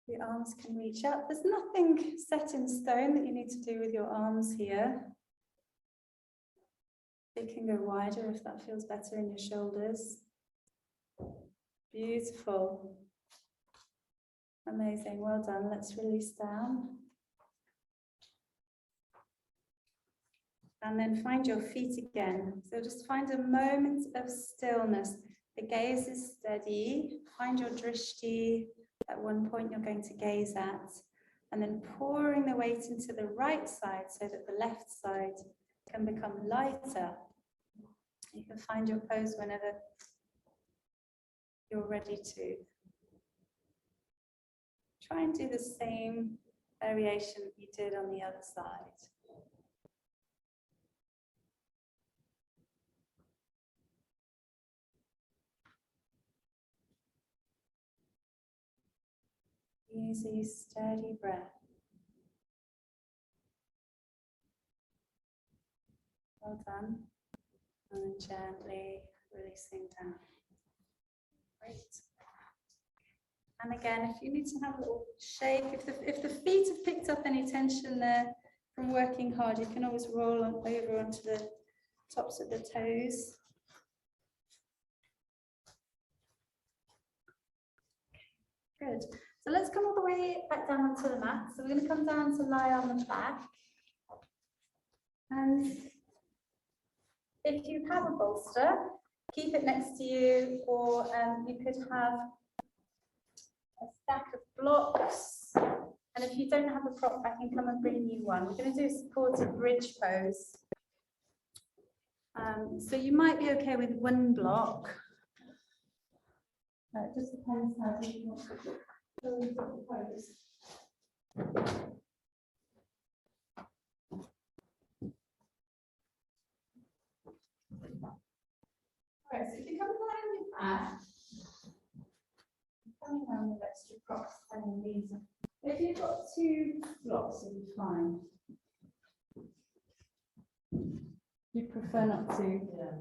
The arms can reach up. There's nothing set in stone that you need to do with your arms here. They can go wider if that feels better in your shoulders. Beautiful. Amazing, well done. Let's release down. And then find your feet again. So just find a moment of stillness. The gaze is steady. Find your drishti at one point you're going to gaze at. And then pouring the weight into the right side so that the left side can become lighter. You can find your pose whenever you're ready to. Try and do the same variation you did on the other side. Easy, steady breath. Well done. And then gently releasing down. Great. And again, if you need to have a little shake, if the feet have picked up any tension there from working hard, you can always roll on over onto the tops of the toes. Good. So let's come all the way back down onto the mat. So we're going to come down to lie on the back. And if you have a bolster, keep it next to you, or you could have a stack of blocks. And if you don't have a prop, I can come and bring you one. We're going to do a supported bridge pose. So you might be okay with one block. It just depends how you want to pose. Alright, so if you come down on your back, coming down with extra props and these. If you've got two blocks, you'll be fine. You prefer not to? Yeah.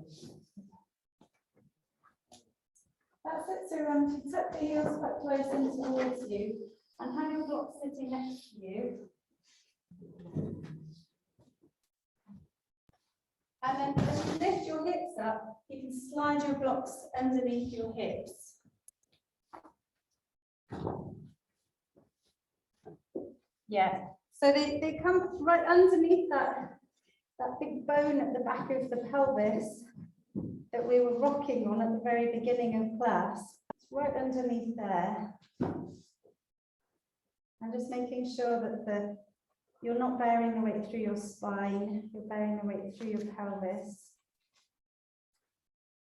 That's it, so you tuck the heels quite close in towards you and have your blocks sitting next to you. And then as you lift your hips up, you can slide your blocks underneath your hips. Yeah, so they come right underneath that big bone at the back of the pelvis that we were rocking on at the very beginning of class. It's right underneath there. And just making sure that you're not bearing the weight through your spine, you're bearing the weight through your pelvis.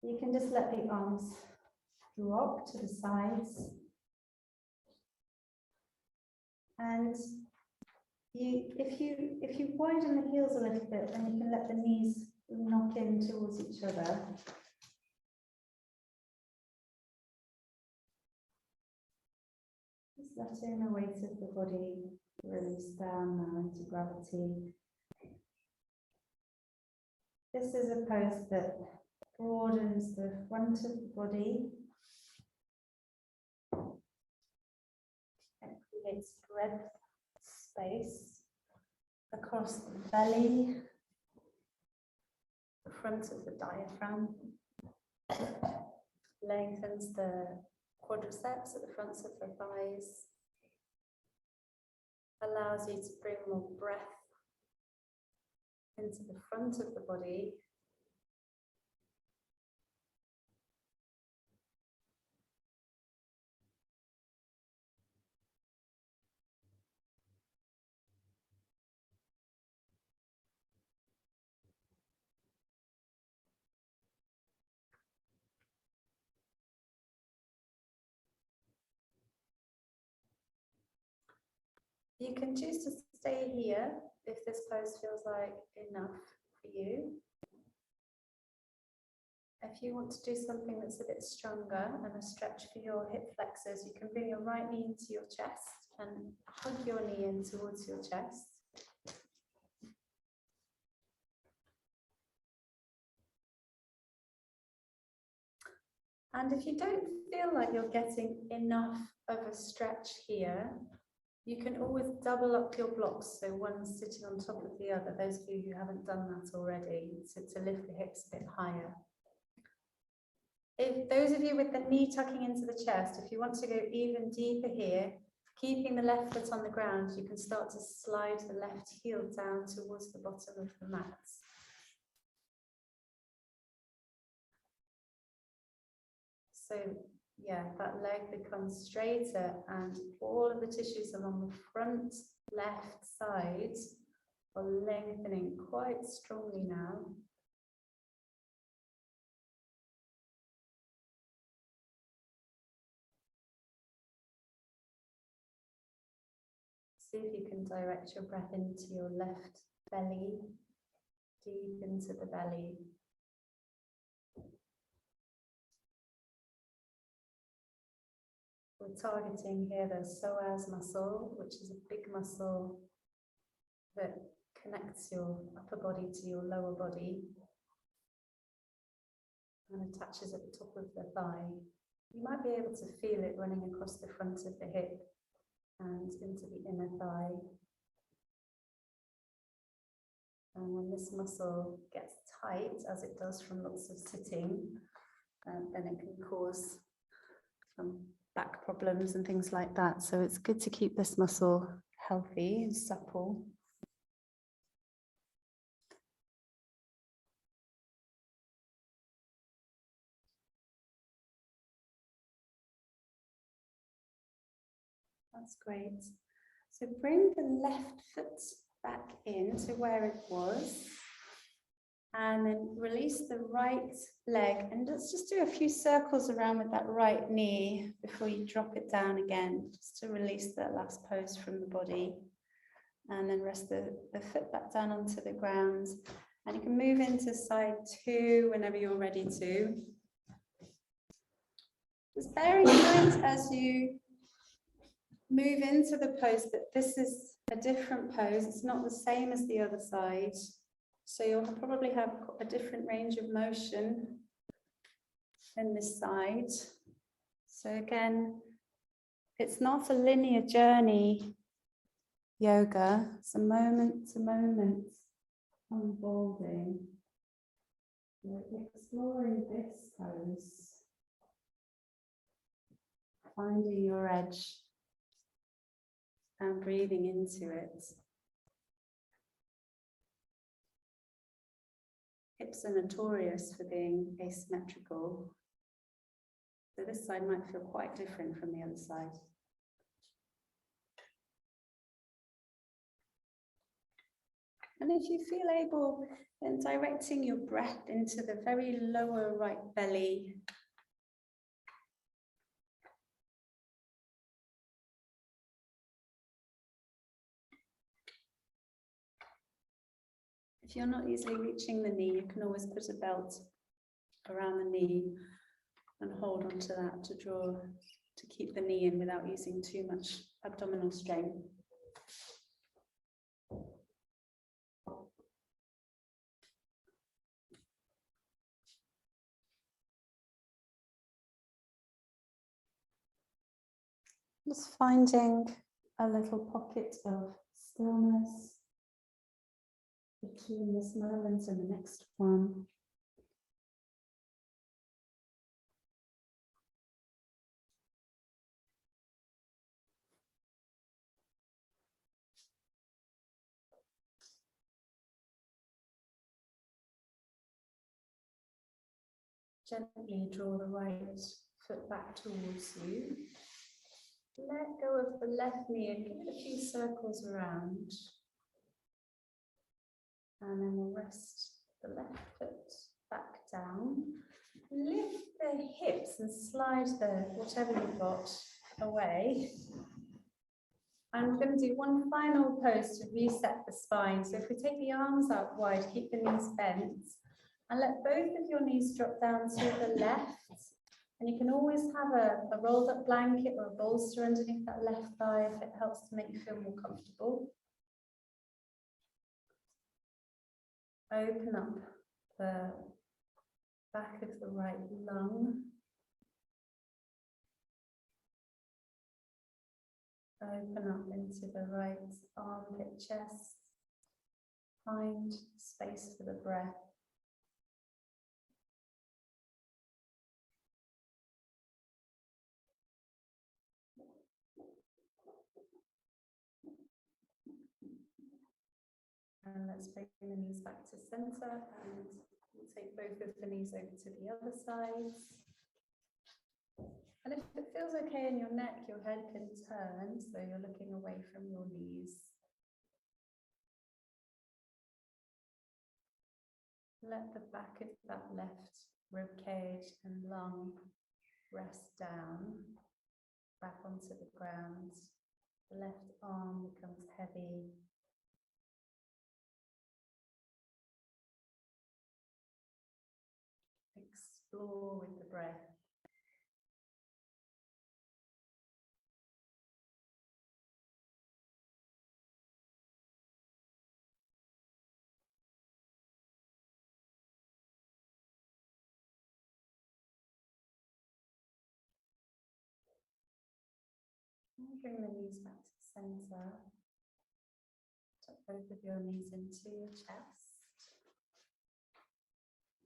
You can just let the arms drop to the sides. And if you widen the heels a little bit, then you can let the knees knock in towards each other. Just letting the weight of the body release down now into gravity. This is a pose that broadens the front of the body. It creates breadth, space across the belly, the front of the diaphragm, lengthens the quadriceps at the fronts of the thighs, allows you to bring more breath into the front of the body. You can choose to stay here if this pose feels like enough for you. If you want to do something that's a bit stronger and a stretch for your hip flexors, you can bring your right knee into your chest and hug your knee in towards your chest. And if you don't feel like you're getting enough of a stretch here, you can always double up your blocks, so one's sitting on top of the other, those of you who haven't done that already, so to lift the hips a bit higher. If those of you with the knee tucking into the chest, if you want to go even deeper here, keeping the left foot on the ground, you can start to slide the left heel down towards the bottom of the mat. So yeah, that leg becomes straighter and all of the tissues along the front left side are lengthening quite strongly now. See if you can direct your breath into your left belly, deep into the belly. We're targeting here the psoas muscle, which is a big muscle that connects your upper body to your lower body and attaches at the top of the thigh. You might be able to feel it running across the front of the hip and into the inner thigh. And when this muscle gets tight, as it does from lots of sitting, then it can cause some back problems and things like that. So it's good to keep this muscle healthy and supple. That's great. So bring the left foot back in to where it was. And then release the right leg. And let's just do a few circles around with that right knee before you drop it down again, just to release that last pose from the body. And then rest the foot back down onto the ground. And you can move into side 2 whenever you're ready to. Just bear in mind as you move into the pose that this is a different pose. It's not the same as the other side. So you'll probably have a different range of motion in this side. So again, it's not a linear journey, yoga. It's a moment-to-moment unfolding. We're exploring this pose, finding your edge and breathing into it. Hips are notorious for being asymmetrical, so this side might feel quite different from the other side. And if you feel able, then directing your breath into the very lower right belly. If you're not easily reaching the knee, you can always put a belt around the knee and hold onto that to keep the knee in without using too much abdominal strain. Just finding a little pocket of stillness between this moment and the next one. Gently draw the right foot back towards you. Let go of the left knee and give it a few circles around. And then we'll rest the left foot back down. Lift the hips and slide the whatever you've got away. I'm going to do one final pose to reset the spine. So if we take the arms out wide, keep the knees bent, and let both of your knees drop down to the left. And you can always have a rolled up blanket or a bolster underneath that left thigh if it helps to make you feel more comfortable. Open up the back of the right lung. Open up into the right armpit, chest. Find space for the breath. And let's bring the knees back to center, and we'll take both of the knees over to the other side. And if it feels okay in your neck, your head can turn, so you're looking away from your knees. Let the back of that left rib cage and lung rest down, back onto the ground. The left arm becomes heavy. Explore with the breath. Bring the knees back to center. Tuck both of your knees into your chest.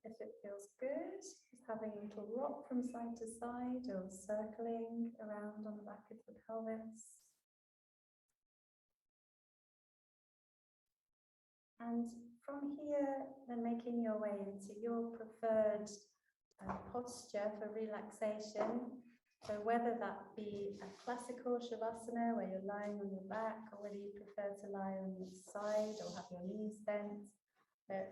If it feels good, just having a little rock from side to side or circling around on the back of the pelvis. And from here, then making your way into your preferred posture for relaxation. So whether that be a classical Shavasana where you're lying on your back, or whether you prefer to lie on your side or have your knees bent, there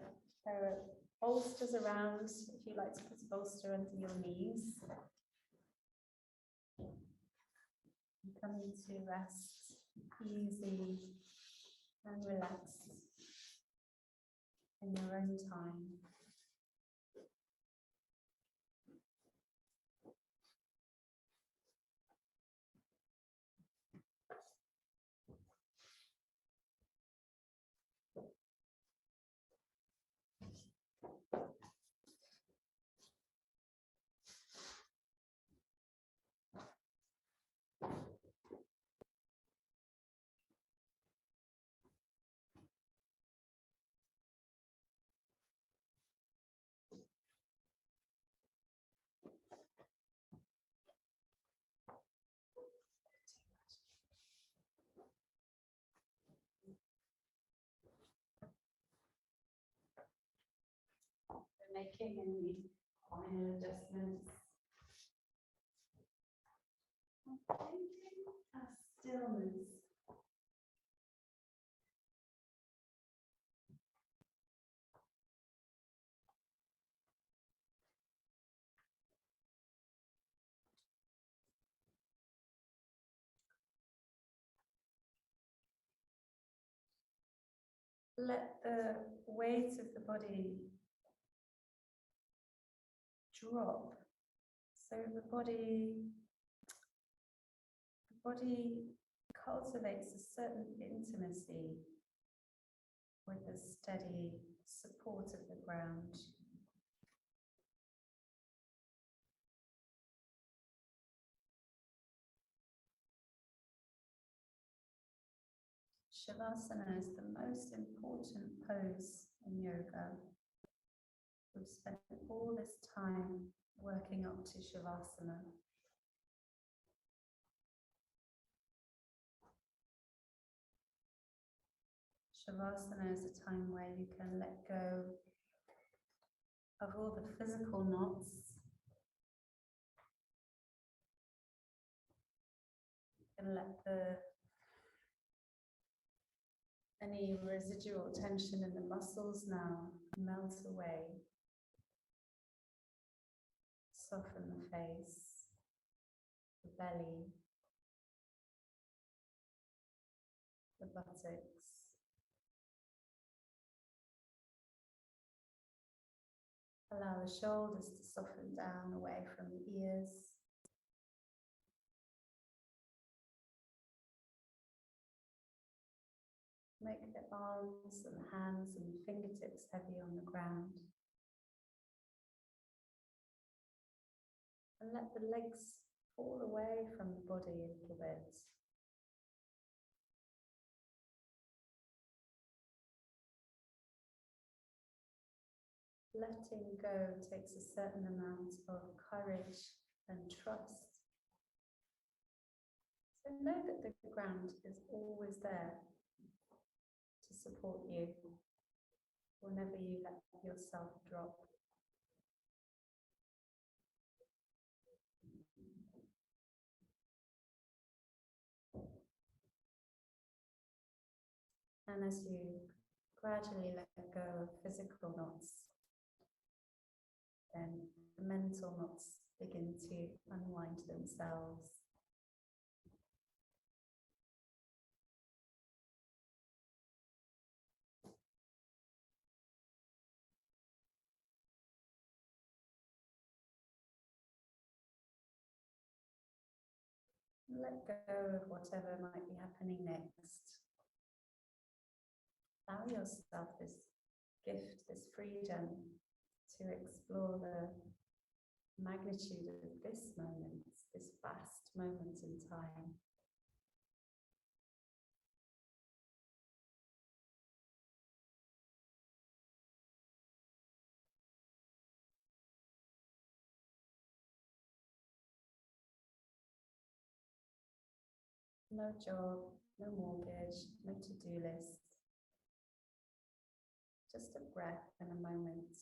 are bolsters around if you like to put a bolster under your knees. Coming to rest, easy and relaxed in your own time. Making any final adjustments. Stillness. Let the weight of the body drop. So the body cultivates a certain intimacy with the steady support of the ground. Shavasana is the most important pose in yoga. We've spent all this time working up to Shavasana. Shavasana is a time where you can let go of all the physical knots. You can let any residual tension in the muscles now melt away. Soften the face, the belly. buttocks. Allow the shoulders to soften down away from the ears. Make the arms and hands and fingertips heavy on the ground. And let the legs fall away from the body a little bit. Letting go takes a certain amount of courage and trust. So know that the ground is always there to support you whenever you let yourself drop. And as you gradually let go of physical knots, then the mental knots begin to unwind themselves. Let go of whatever might be happening next. Allow yourself this gift, this freedom to explore the magnitude of this moment, this vast moment in time. No job, no mortgage, no to-do list. Just a breath and a moment.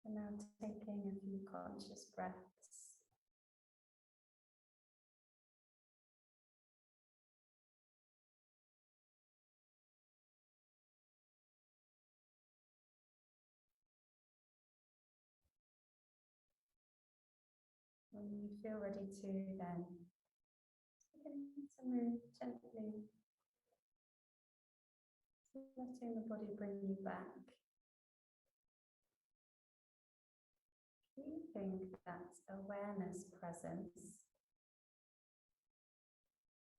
And now taking a few conscious breaths. When you feel ready to, then begin to move gently, letting the body bring you back. Keeping that awareness presence,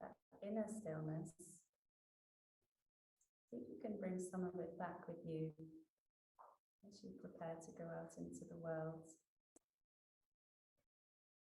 that inner stillness, see if you can bring some of it back with you as you prepare to go out into the world.